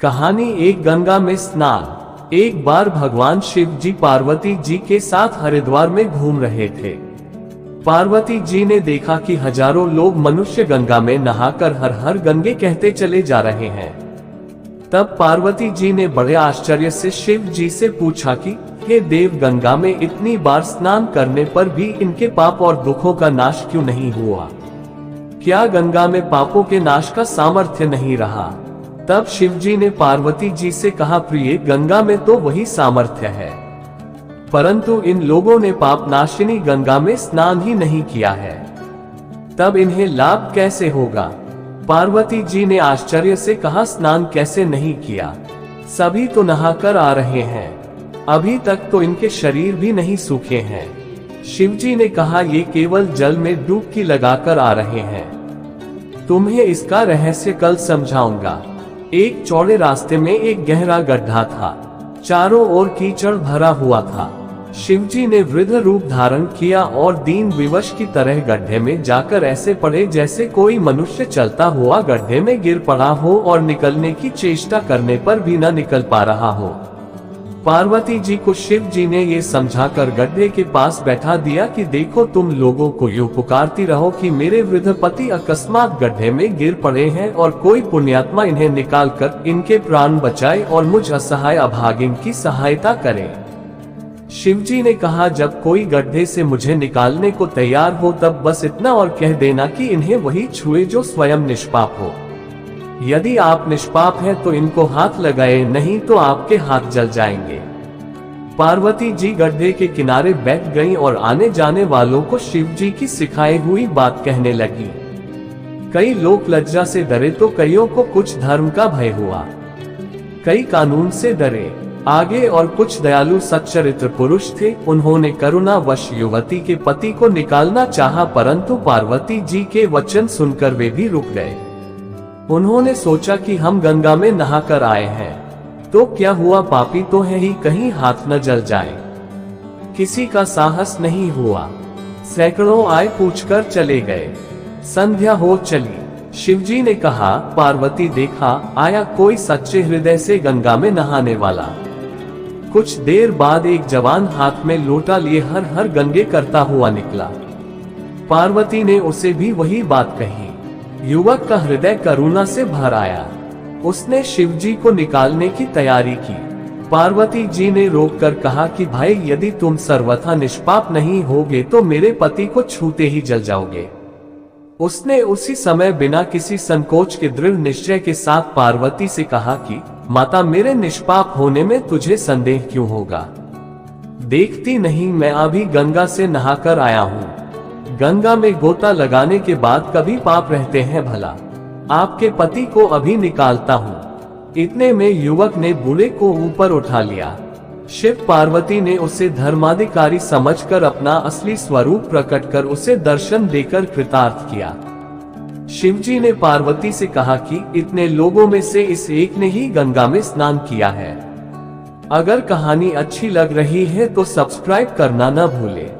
कहानी एक गंगा में स्नान। एक बार भगवान शिव जी पार्वती जी के साथ हरिद्वार में घूम रहे थे। पार्वती जी ने देखा कि हजारों लोग मनुष्य गंगा में नहाकर हर हर गंगे कहते चले जा रहे हैं। तब पार्वती जी ने बड़े आश्चर्य से शिव जी से पूछा कि हे देव, गंगा में इतनी बार स्नान करने पर भी इनके पाप और दुखों का नाश क्यों नहीं हुआ? क्या गंगा में पापों के नाश का सामर्थ्य नहीं रहा? तब शिव जी ने पार्वती जी से कहा, प्रिय, गंगा में तो वही सामर्थ्य है, परंतु इन लोगों ने पाप नाशिनी गंगा में स्नान ही नहीं किया है, तब इन्हें लाभ कैसे होगा? पार्वती जी ने आश्चर्य से कहा, स्नान कैसे नहीं किया? सभी तो नहाकर आ रहे हैं, अभी तक तो इनके शरीर भी नहीं सूखे हैं। शिव जी ने कहा, ये केवल जल में डुबकी लगाकर आ रहे हैं, तुम्हें इसका रहस्य कल समझाऊंगा। एक चौड़े रास्ते में एक गहरा गड्ढा था, चारों ओर कीचड़ भरा हुआ था। शिवजी ने वृद्ध रूप धारण किया और दीन विवश की तरह गड्ढे में जाकर ऐसे पड़े जैसे कोई मनुष्य चलता हुआ गड्ढे में गिर पड़ा हो और निकलने की चेष्टा करने पर भी न निकल पा रहा हो। पार्वती जी को शिव जी ने ये समझाकर गड्ढे के पास बैठा दिया कि देखो, तुम लोगों को यूं पुकारती रहो कि मेरे वृद्ध पति अकस्मात गड्ढे में गिर पड़े हैं और कोई पुण्यात्मा इन्हें निकालकर इनके प्राण बचाए और मुझ असहाय अभागिन की सहायता करे। शिव जी ने कहा, जब कोई गड्ढे से मुझे निकालने को तैयार हो तब बस इतना और कह देना कि इन्हें वही छुए जो स्वयं निष्पाप हो। यदि आप निष्पाप हैं तो इनको हाथ लगाए, नहीं तो आपके हाथ जल जाएंगे। पार्वती जी गड्ढे के किनारे बैठ गईं और आने जाने वालों को शिव जी की सिखाई हुई बात कहने लगी। कई लोग लज्जा से डरे तो कईयों को कुछ धर्म का भय हुआ, कई कानून से डरे आगे, और कुछ दयालु सच्चरित्र पुरुष थे। उन्होंने करुणावश युवती के पति को निकालना चाहा, परंतु पार्वती जी के वचन सुनकर वे भी रुक गए। उन्होंने सोचा कि हम गंगा में नहाकर आए हैं तो क्या हुआ, पापी तो है ही, कहीं हाथ न जल जाए। किसी का साहस नहीं हुआ, सैकड़ों आए पूछकर चले गए। संध्या हो चली। शिवजी ने कहा, पार्वती, देखा आया कोई सच्चे हृदय से गंगा में नहाने वाला। कुछ देर बाद एक जवान हाथ में लोटा लिए हर हर गंगे करता हुआ निकला। पार्वती ने उसे भी वही बात कही। युवक का हृदय करुणा से भर आया, उसने शिवजी को निकालने की तैयारी की। पार्वती जी ने रोककर कहा कि भाई, यदि तुम सर्वथा निष्पाप नहीं होगे तो मेरे पति को छूते ही जल जाओगे। उसने उसी समय बिना किसी संकोच के दृढ़ निश्चय के साथ पार्वती से कहा कि माता, मेरे निष्पाप होने में तुझे संदेह क्यों होगा? देखती नहीं, मैं अभी गंगा से नहाकर आया हूँ। गंगा में गोता लगाने के बाद कभी पाप रहते हैं भला? आपके पति को अभी निकालता हूँ। इतने में युवक ने बूढ़े को ऊपर उठा लिया। शिव पार्वती ने उसे धर्माधिकारी समझकर अपना असली स्वरूप प्रकट कर उसे दर्शन देकर कृतार्थ किया। शिवजी ने पार्वती से कहा कि इतने लोगों में से इस एक ने ही गंगा में स्नान किया है। अगर कहानी अच्छी लग रही है तो सब्सक्राइब करना न भूले।